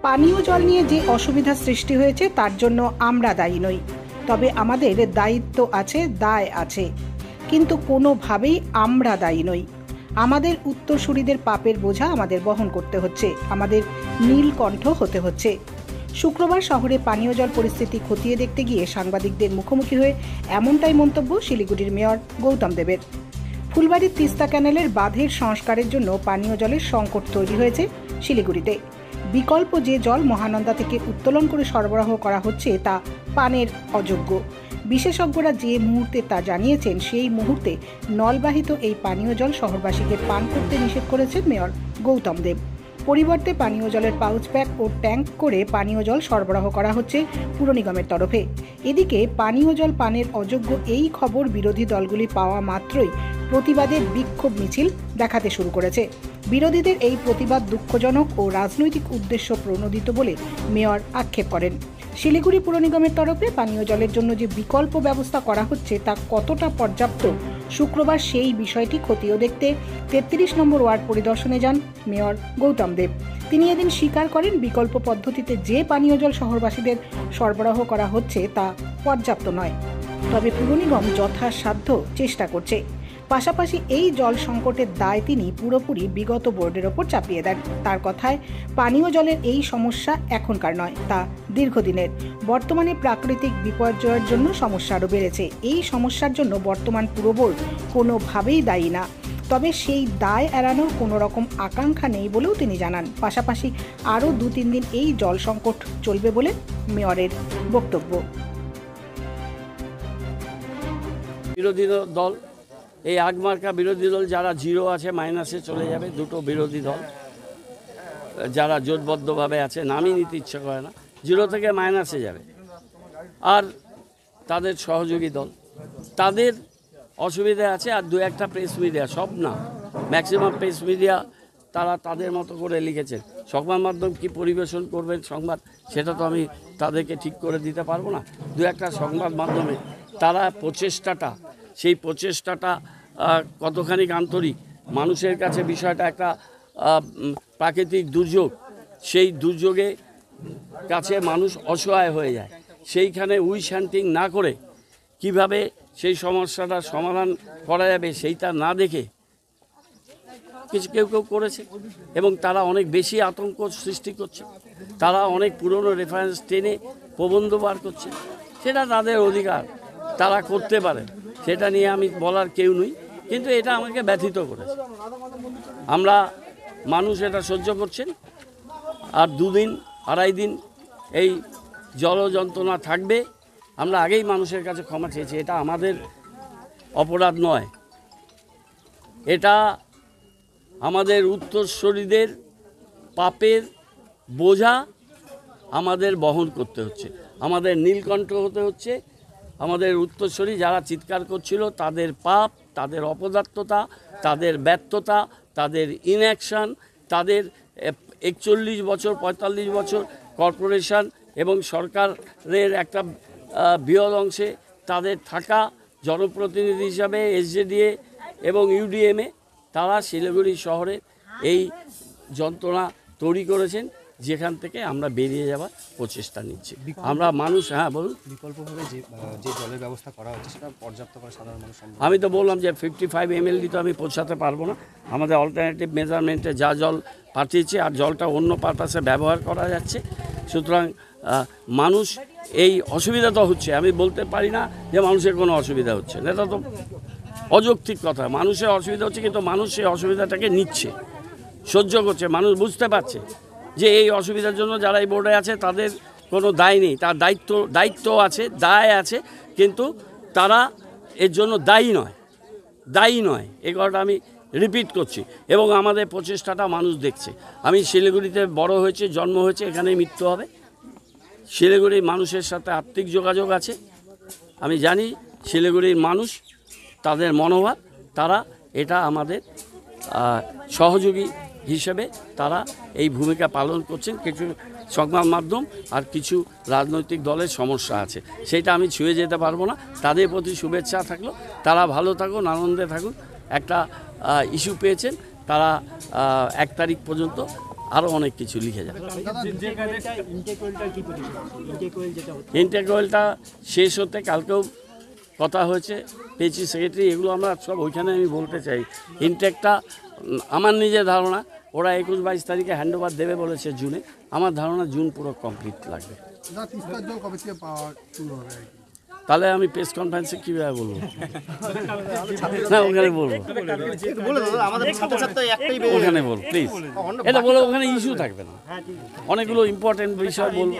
পানীয় জল নিয়ে যে অসুবিধা সৃষ্টি হয়েছে তার জন্য আমরা দায়ী নই, তবে আমাদের দায়িত্ব আছে, দায় আছে, কিন্তু কোনোভাবেই আমরা দায়ী নই। আমাদের উত্তরসূরিদের পাপের বোঝা আমাদের বহন করতে হচ্ছে, আমাদের নীলকণ্ঠ হতে হচ্ছে। শুক্রবার শহরে পানীয় জল পরিস্থিতি খতিয়ে দেখতে গিয়ে সাংবাদিকদের মুখোমুখি হয়ে এমনটাই মন্তব্য শিলিগুড়ির মেয়র গৌতম দেবের। ফুলবাড়ির তিস্তা ক্যানেলের বাঁধের সংস্কারের জন্য পানীয় জলের সংকট তৈরি হয়েছে শিলিগুড়িতে। বিকল্প যে জল মহানন্দা থেকে উত্তোলন করে সরবরাহ করা হচ্ছে তা পানের অযোগ্য। বিশেষজ্ঞরা যে মুহূর্তে তা জানিয়েছেন, সেই মুহূর্তে নলবাহিত এই পানীয় জল শহরবাসীকে পান করতে নিষেধ করেছেন মেয়র গৌতম দেব। পরিবর্তে পানীয় জলের পাউচ প্যাক ও ট্যাঙ্ক করে পানীয় জল সরবরাহ করা হচ্ছে পুর নিগমের তরফে। এদিকে পানীয় জল পানের অযোগ্য এই খবর বিরোধী দলগুলি পাওয়া মাত্রই প্রতিবাদের বিক্ষোভ মিছিল দেখাতে শুরু করেছে। বিরোধীদের এই প্রতিবাদ দুঃখজনক ও রাজনৈতিক উদ্দেশ্য প্রণোদিত বলে মেয়র আক্ষেপ করেন। শিলিগুড়ি পুর নিগমের তরফে পানীয় জলের জন্য যে বিকল্প ব্যবস্থা করা হচ্ছে তা কতটা পর্যাপ্ত, শুক্রবার সেই বিষয়টি খতিয়ে দেখতে 33 নম্বর ওয়ার্ড পরিদর্শনে যান মেয়র গৌতম দেব। তিনি এদিন স্বীকার করেন, বিকল্প পদ্ধতিতে যে পানীয় জল শহরবাসীদের সরবরাহ করা হচ্ছে তা পর্যাপ্ত নয়, তবে পুর নিগম যথাসাধ্য চেষ্টা করছে। পাশাপাশি এই জল সংকটের দায় তিনি পুরোপুরি বিগত বোর্ডের ওপর চাপিয়ে দেন। তার কথায়, পানীয় জলের এই সমস্যা এখনকার নয়, তা দীর্ঘদিনের। বর্তমানে প্রাকৃতিক বিপর্যয়ের জন্য সমস্যা আরও বেড়েছে। এই সমস্যার জন্য বর্তমান পুর বোর্ড কোনোভাবেই দায়ী না, তবে সেই দায় এড়ানোর কোনো রকম আকাঙ্ক্ষা নেই বলেও তিনি জানান। পাশাপাশি আরও 2-3 দিন এই জল সংকট চলবে বলে মেয়রের বক্তব্য। বিরোধী দল, এই আগমার্কা বিরোধী দল যারা জিরো আছে, মাইনাসে চলে যাবে। দুটো বিরোধী দল যারা জোটবদ্ধভাবে আছে, নামই নিতে ইচ্ছা করে না, জিরো থেকে মাইনাসে যাবে। আর তাদের সহযোগী দল, তাদের অসুবিধা আছে। আর 2-1টা প্রেস মিডিয়া, সব না, ম্যাক্সিমাম প্রেস মিডিয়া তারা তাদের মতো করে লিখেছেন। সংবাদ মাধ্যম কি পরিবেশন করবেন সংবাদ, সেটা তো আমি তাদেরকে ঠিক করে দিতে পারবো না। 2-1টা সংবাদ মাধ্যমে তারা সেই প্রচেষ্টাটা কতখানি আন্তরিক, মানুষের কাছে বিষয়টা একটা প্রাকৃতিক দুর্যোগ, সেই দুর্যোগে কাছে মানুষ অসহায় হয়ে যায়। সেইখানে উইশান্টিং না করে কিভাবে সেই সমস্যাটার সমাধান করা যাবে সেইটা না দেখে কেউ করেছে, এবং তারা অনেক বেশি আতঙ্ক সৃষ্টি করছে। তারা অনেক পুরনো রেফারেন্স টেনে প্রবন্ধ বার করছে, সেটা তাদের অধিকার, তারা করতে পারে, সেটা নিয়ে আমি বলার কেউ নই। কিন্তু এটা আমাকে ব্যথিত করেছে। আমরা মানুষ এটা সহ্য করছেন, আর 2 দিন 2.5 দিন এই জল যন্ত্রণা থাকবে। আমরা আগেই মানুষের কাছে ক্ষমা চেয়েছি, এটা আমাদের অপরাধ নয়, এটা আমাদের উত্তরসূরিদের পাপের বোঝা আমাদের বহন করতে হচ্ছে, আমাদের নীলকণ্ঠ হতে হচ্ছে। আমাদের উত্তরসূরি যারা চিৎকার করছিল, তাদের পাপ, তাদের অপদার্থতা, তাদের ব্যর্থতা, তাদের ইনঅ্যাকশান, তাদের 41 বছর 45 বছর কর্পোরেশন এবং সরকারের একটা বৃহৎ অংশে তাদের থাকা জনপ্রতিনিধি হিসাবে এসজেডিএ এবং ইউডিএমে, তারা শিলিগুড়ি শহরে এই যন্ত্রণা তৈরি করেছেন, যেখান থেকে আমরা বেরিয়ে যাওয়ার প্রচেষ্টা নিচ্ছি। আমরা মানুষ, হ্যাঁ বলুন, বিকল্পভাবে যে জলের ব্যবস্থা করা হচ্ছে সেটা পর্যাপ্ত করে সাধারণ মানুষ? আমি তো বললাম যে 55 ml তো আমি পৌঁছাতে পারবো না। আমাদের অল্টারনেটিভ মেজারমেন্টে যা জল পাঠিয়েছে, আর জলটা অন্য পারপাসে ব্যবহার করা যাচ্ছে। সুতরাং মানুষ এই অসুবিধা তো হচ্ছে, আমি বলতে পারি না যে মানুষের কোনো অসুবিধা হচ্ছে না, এটা তো অযৌক্তিক কথা। মানুষের অসুবিধা হচ্ছে, কিন্তু মানুষ সেই অসুবিধাটাকে নিচ্ছে, সহ্য করছে। মানুষ বুঝতে পারছে যে এই অসুবিধার জন্য যারা এই বোর্ডে আছে তাদের কোনো দায় নেই, তার দায়িত্ব আছে, দায় আছে, কিন্তু তারা এর জন্য দায়ী নয়। এই কথাটা আমি রিপিট করছি, এবং আমাদের প্রচেষ্টাটা মানুষ দেখছে। আমি শিলিগুড়িতে বড় হয়েছে, জন্ম হয়েছে, এখানে মৃত্যু হবে। শিলিগুড়ির মানুষের সাথে আত্মিক যোগাযোগ আছে। আমি জানি শিলিগুড়ির মানুষ, তাদের মনোভাব, তারা এটা আমাদের সহযোগী হিসেবে তারা এই ভূমিকা পালন করছেন। কিছু সংবাদ মাধ্যম আর কিছু রাজনৈতিক দলের সমস্যা আছে, সেটা আমি ছুঁয়ে যেতে পারবো না। তাদের প্রতি শুভেচ্ছা থাকলো, তারা ভালো থাকুন, আনন্দে থাকুন। একটা ইস্যু পেয়েছেন, তারা 1 তারিখ পর্যন্ত আরও অনেক কিছু লিখে যাবে। ইনটেক ওয়েলটা শেষ হতে কালকেও কথা হয়েছে, পেয়েছি সেক্রেটারি, এগুলো আমরা সব ওইখানে আমি বলতে চাই। ইনটেকটা আমার নিজের ধারণা ওরা 21-22 তারিখে হ্যান্ডওভার দেবে বলেছে জুনে, আমার ধারণা জুন পুরো কমপ্লিট লাগবে। তাহলে আমি প্রেস কনফারেন্সে কীভাবে বলবো? না ওখানে বলবো, ওখানে বল প্লিজ, এটা বলে ওখানে ইস্যু থাকবে না, অনেকগুলো ইম্পর্টেন্ট বিষয় বলবো।